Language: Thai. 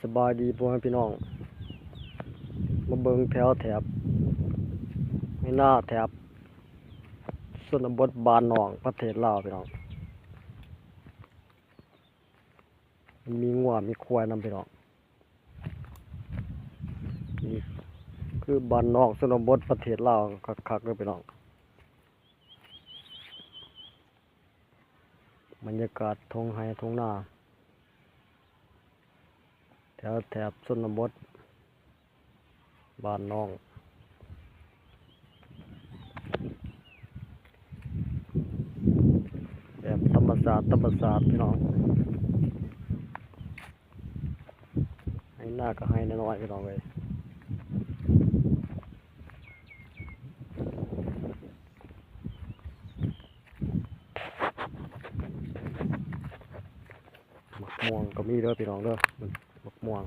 สบายดีพ่อแม่พี่น้องมาเบิ่งแถวแถบไม่น่าแถบชนบทบ้านนอกประเทศลาวพี่น้องมีงัวมีควายนำพี่น้องนี่คือบ้านนอกชนบทประเทศลาวคักๆเลยพี่น้องบรรยากาศทุ่งไร่ทุ่งนาแถบชนบทบ้านนอกแบบธรรมศาสตร์พี่น้องให้หน้าก็ให้น้อยๆพี่น้องเลยมะม่วงก็มีเด้อพี่น้องเด้อมะม่วง